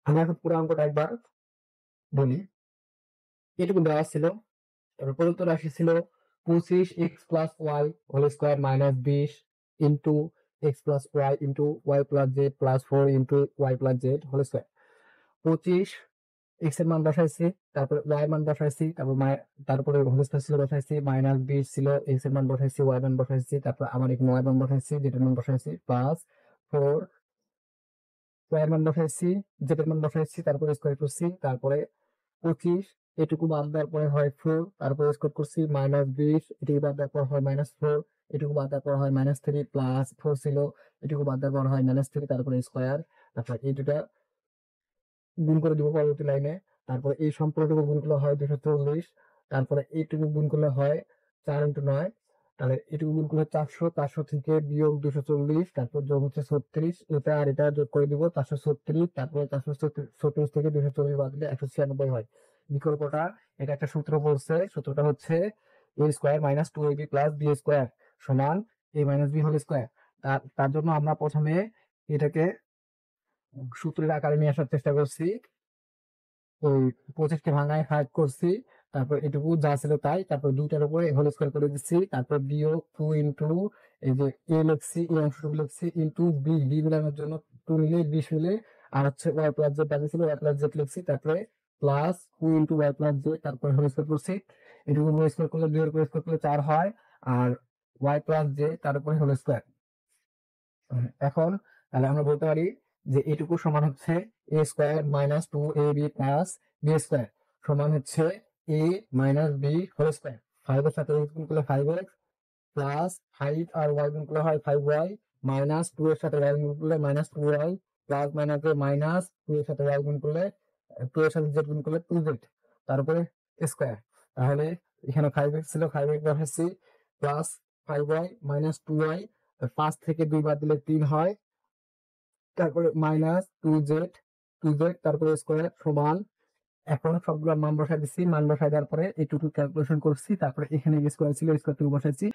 আমি এখন পুরো অঙ্কটা একবার বলি। এটুকু দেওয়া ছিল, তারপর প্রদত্ত রাশি ছিল 25x+y² - 20 * x+y * y+z + 4 * y+z² 25 x এর মান বসাইছি, তারপরে y এর মান বসাইছি, তারপরে হোল স্কয়ার ছিল বসাইছি, -20 ছিল x এর মান বসাইছি, y এর মান বসাইছি, তারপর আবার এখানে y এর মান বসাইছি, z এর মান বসাইছি, +4 y এর মান বসাইছি, z এর মান বসাইছি, তারপরে স্কয়ার করছি, তারপরে 25 এটুকু বাদ দেওয়ার পরে হয় 4, তারপরে স্কয়ার করছি, -20 এটুকু বাদ দেওয়ার পর হয় -4, এটুকু বাদ দেওয়ার পর হয় -3 +4 ছিল, এটুকু বাদ দেওয়ার পর হয় -3, তারপরে স্কয়ার, তারপর এই দুটা গুণ করে দিব পরবর্তী লাইনে, তারপরে এই সম্পূর্ণটুকু গুণ করলে হয় 240, তারপরে এইটুকু গুণ করলে হয় 4 × 9, তাহলে এটুকু গুণ করলে 400, 400 থেকে বিয়োগ 240, তারপর যোগ হচ্ছে 36, এটা আর এটা যোগ করে দিব 436, তারপরে 436 থেকে 240 বাদ দিলে 196 হয়। বিকল্পটা এটা একটা সূত্র বলছে, সূত্রটা হচ্ছে a² - 2ab + b² সমান a - b হোল স্কয়ার। তার জন্য আমরা প্রথমে এটাকে সূত্রের আকারে নিয়ে আসার চেষ্টা করছি। ওই 25 কে ভাঙায় 5 করছি, তারপর এটুকু যা ছিল তাই, তারপর 2টার উপরে হোল স্কয়ার করে দিচ্ছি, তারপর বিয়োগ 2 ইনটু এই যে a লিখছি, এই অংশটুকু লিখছি, ইনটু b মিলানোর জন্য 2 মিলে 20 মিলে, আর হচ্ছে y প্লাস z বাকি ছিল, y প্লাস z লিখছি, তারপরে plus 2 into y plus z, তারপরে হোল স্কয়ার করছি, এটুকু হোল স্কয়ার করলে 2 এর উপরে স্কয়ার করলে 4 হয়, আর y প্লাস z তার উপরে হোল স্কয়ার। এখন তাহলে আমরা বলতে পারি যে এটুকু সমান হচ্ছে a² - 2ab + b² সমান হচ্ছে a - b হোল স্কয়ার। 5 এর সাথে x গুণ করলে 5x প্লাস 5 আর y গুণ করলে হয় 5y, মাইনাস 2 এর সাথে y গুণ করলে -2y, প্লাস মাইনাসে মাইনাস 2 এর সাথে y গুণ করলে 2 এর সাথে z গুণ করলে 2z, তারপরে স্কয়ার। তাহলে এখানে 5x ছিল, 5x বসাচ্ছি, প্লাস 5y -2y, 5 থেকে 2 বাদ দিলে 3 হয়, তারপরে -2z, তারপরে স্কয়ার সমান, এখন সবগুলো মান বসাই দিচ্ছি, মান বসাই দেওয়ার পরে এইটুকু ক্যালকুলেশন করছি, তারপরে এখানে স্কয়ার ছিল, স্কয়ার টু বসাইছি,